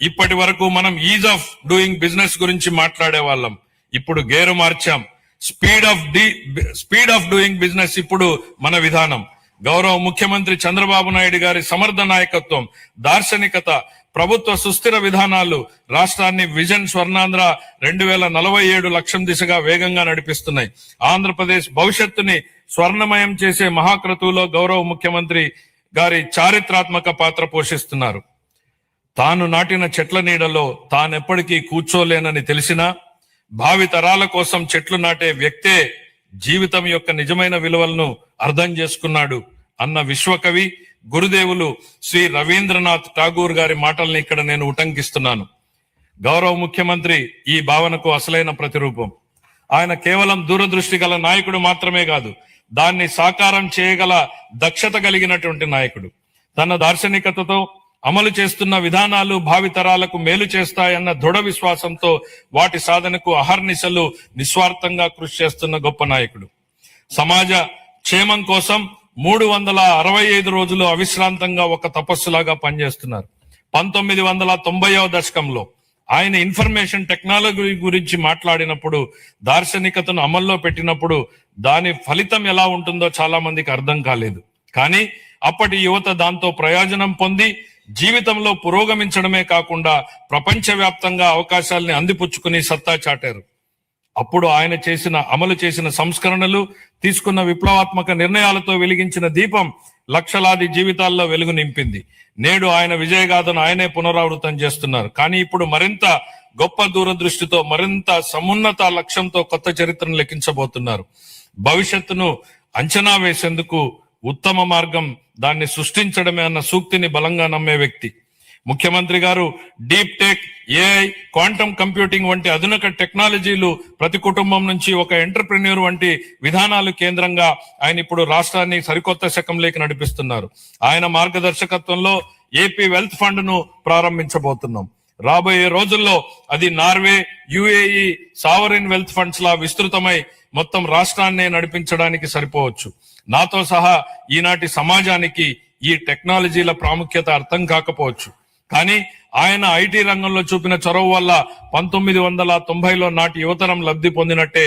ఇప్పటి వరకు మనం ఈజ్ ఆఫ్ డూయింగ్ బిజినెస్ గురించి మాట్లాడే వాళ్ళం. ఇప్పుడు గేరు మార్చాం. స్పీడ్ ఆఫ్ డూయింగ్ బిజినెస్ ఇప్పుడు మన విధానం. గౌరవ ముఖ్యమంత్రి చంద్రబాబు నాయుడు గారి సమర్థ నాయకత్వం, దార్శనికత, ప్రభుత్వ సుస్థిర విధానాలు రాష్ట్రాన్ని విజన్ స్వర్ణాంధ్ర 2047 లక్ష్యం దిశగా వేగంగా నడిపిస్తున్నాయి. ఆంధ్రప్రదేశ్ భవిష్యత్తుని స్వర్ణమయం చేసే మహాక్రతువులో గౌరవ ముఖ్యమంత్రి గారి చారిత్రాత్మక పాత్ర పోషిస్తున్నారు. తాను నాటిన చెట్ల నీడలో తానెప్పటికీ కూర్చోలేనని తెలిసినా భావి తరాల కోసం చెట్లు నాటే వ్యక్తే జీవితం యొక్క నిజమైన విలువలను అర్థం చేసుకున్నాడు అన్న విశ్వకవి గురుదేవులు శ్రీ రవీంద్రనాథ్ ఠాగూర్ గారి మాటల్ని ఇక్కడ నేను ఉటంకిస్తున్నాను. గౌరవ ముఖ్యమంత్రి ఈ భావనకు అసలైన ప్రతిరూపం. ఆయన కేవలం దూరదృష్టి గల నాయకుడు మాత్రమే కాదు, దాన్ని సాకారం చేయగల దక్షత కలిగినటువంటి నాయకుడు. తన దార్శనికతతో అమలు చేస్తున్న విధానాలు భావితరాలకు మేలు చేస్తాయన్న దృఢ విశ్వాసంతో వాటి సాధనకు అహర్నిశలు నిస్వార్థంగా కృషి చేస్తున్న గొప్ప నాయకుడు. సమాజ క్షేమం కోసం 365 రోజులు అవిశ్రాంతంగా ఒక తపస్సులాగా పనిచేస్తున్నారు. 1990వ దశకంలో ఆయన ఇన్ఫర్మేషన్ టెక్నాలజీ గురించి మాట్లాడినప్పుడు, దార్శనికతను అమల్లో పెట్టినప్పుడు దాని ఫలితం ఎలా ఉంటుందో చాలా మందికి అర్థం కాలేదు. కానీ అప్పటి యువత దాంతో ప్రయోజనం పొంది జీవితంలో పురోగమించడమే కాకుండా ప్రపంచవ్యాప్తంగా అవకాశాలని అందిపుచ్చుకుని సత్తా చాటారు. అప్పుడు ఆయన అమలు చేసిన సంస్కరణలు, తీసుకున్న విప్లవాత్మక నిర్ణయాలతో వెలిగించిన దీపం లక్షలాది జీవితాల్లో వెలుగు నింపింది. నేడు ఆయన విజయగాథను ఆయనే పునరావృతం చేస్తున్నారు. కానీ ఇప్పుడు మరింత గొప్ప దూరదృష్టితో, మరింత సమున్నత లక్ష్యంతో కొత్త చరిత్రను లెక్కించబోతున్నారు. భవిష్యత్తును అంచనా వేసేందుకు ఉత్తమ మార్గం దాన్ని సృష్టించడమే అన్న సూక్తిని బలంగా నమ్మే వ్యక్తి ముఖ్యమంత్రి గారు. Deep tech, AI, quantum computing వంటి ఆధునిక టెక్నాలజీలు ప్రతి కుటుంబం నుంచి ఒక ఎంటర్ప్రెన్యూర్ వంటి విధానాలు కేంద్రంగా ఆయన ఇప్పుడు రాష్ట్రాన్ని సరికొత్త శకంలోకి నడిపిస్తున్నారు. ఆయన మార్గదర్శకత్వంలో ఏపీ వెల్త్ ఫండ్ ను ప్రారంభించబోతున్నాం. రాబోయే రోజుల్లో అది Norway, UAE sovereign wealth funds లా విస్తృతమై మొత్తం రాష్ట్రాన్నే నడిపించడానికి సరిపోవచ్చు. నాతో సహా ఈనాటి సమాజానికి ఈ టెక్నాలజీల ప్రాముఖ్యత అర్థం కాకపోవచ్చు. కానీ ఆయన ఐటీ రంగంలో చూపిన చొరవ వల్ల 1990లో నాటి యువతరం లబ్ధి పొందినట్టే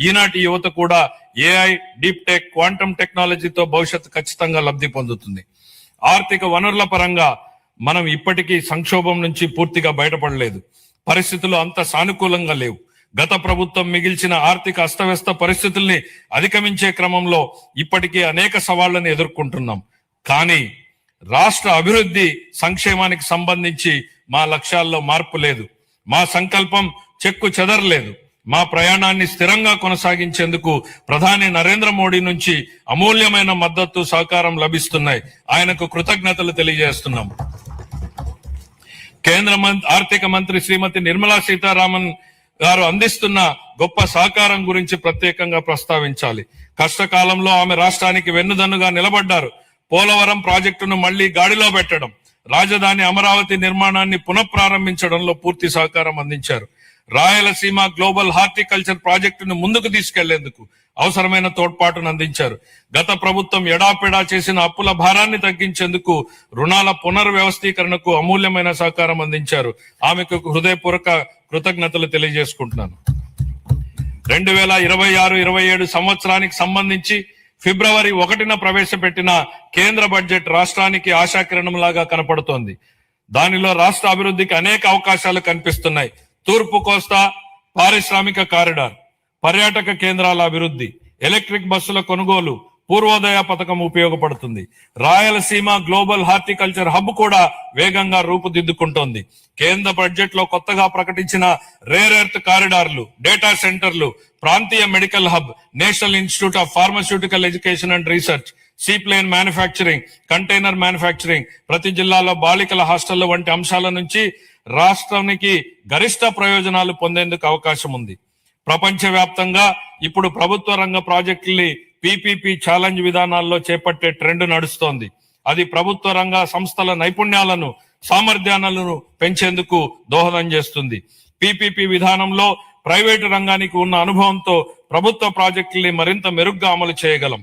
ఈనాటి యువత కూడా ఏఐ, డీప్ టెక్, క్వాంటమ్ టెక్నాలజీతో భవిష్యత్తు ఖచ్చితంగా లబ్ధి పొందుతుంది. ఆర్థిక వనరుల పరంగా మనం ఇప్పటికీ సంక్షోభం నుంచి పూర్తిగా బయటపడలేదు. పరిస్థితులు అంత సానుకూలంగా లేవు. గత ప్రభుత్వం మిగిల్చిన ఆర్థిక అస్తవ్యస్త పరిస్థితుల్ని అధిగమించే క్రమంలో ఇప్పటికీ అనేక సవాళ్లను ఎదుర్కొంటున్నాం. కానీ రాష్ట్ర అభివృద్ధి, సంక్షేమానికి సంబంధించి మా లక్ష్యాల్లో మార్పు లేదు. మా సంకల్పం చెక్కు చెదరలేదు. మా ప్రయాణాన్ని స్థిరంగా కొనసాగించేందుకు ప్రధాని నరేంద్ర మోడీ నుంచి అమూల్యమైన మద్దతు, సహకారం లభిస్తున్నాయి. ఆయనకు కృతజ్ఞతలు తెలియజేస్తున్నాం. కేంద్ర ఆర్థిక మంత్రి శ్రీమతి నిర్మలా సీతారామన్ గారు అందిస్తున్న గొప్ప సహకారం గురించి ప్రత్యేకంగా ప్రస్తావించాలి. కష్టకాలంలో ఆమె రాష్ట్రానికి వెన్నుదన్నుగా నిలబడ్డారు. పోలవరం ప్రాజెక్టును మళ్లీ గాడిలో పెట్టడం, రాజధాని అమరావతి నిర్మాణాన్ని పునఃప్రారంభించడంలో పూర్తి సహకారం అందించారు. రాయలసీమ గ్లోబల్ హార్టికల్చర్ ప్రాజెక్టును ముందుకు తీసుకెళ్లేందుకు అవసరమైన తోడ్పాటును అందించారు. గత ప్రభుత్వం ఎడాపెడా చేసిన అప్పుల భారాన్ని తగ్గించేందుకు రుణాల పునర్వ్యవస్థీకరణకు అమూల్యమైన సహకారం అందించారు. ఆమెకు హృదయపూర్వక కృతజ్ఞతలు తెలియజేసుకుంటున్నాను. 2026-27 సంవత్సరానికి సంబంధించి ఫిబ్రవరి 1న ప్రవేశపెట్టిన కేంద్ర బడ్జెట్ రాష్ట్రానికి ఆశాకిరణంలాగా కనపడుతోంది. దానిలో రాష్ట్ర అభివృద్ధికి అనేక అవకాశాలు కనిపిస్తున్నాయి. తూర్పు కోస్తా పారిశ్రామిక కారిడార్, పర్యాటక కేంద్రాల అభివృద్ధి, ఎలక్ట్రిక్ బస్సుల కొనుగోలు, పూర్వోదయ పథకం ఉపయోగపడుతుంది. రాయలసీమ గ్లోబల్ హార్టికల్చర్ హబ్ కూడా వేగంగా రూపుదిద్దుకుంటోంది. కేంద్ర బడ్జెట్ లో కొత్తగా ప్రకటించిన రేర్ ఎర్త్ కారిడార్లు, డేటా సెంటర్లు, ప్రాంతీయ medical hub, national institute of pharmaceutical education and research, seaplane manufacturing, container manufacturing, ప్రతి జిల్లాలో బాలికల హాస్టళ్ల వంటి అంశాల నుంచి రాష్ట్రానికి గరిష్ట ప్రయోజనాలు పొందేందుకు అవకాశం ఉంది. ప్రపంచవ్యాప్తంగా ఇప్పుడు ప్రభుత్వ రంగ ప్రాజెక్టుల్ని పీపీపీ ఛాలెంజ్ విధానాల్లో చేపట్టే ట్రెండ్ నడుస్తోంది. అది ప్రభుత్వ రంగ సంస్థల నైపుణ్యాలను, సామర్థ్యాలను పెంచేందుకు దోహదం చేస్తుంది. పీపీపీ విధానంలో ప్రైవేటు రంగానికి ఉన్న అనుభవంతో ప్రభుత్వ ప్రాజెక్టుల్ని మరింత మెరుగ్గా అమలు చేయగలం.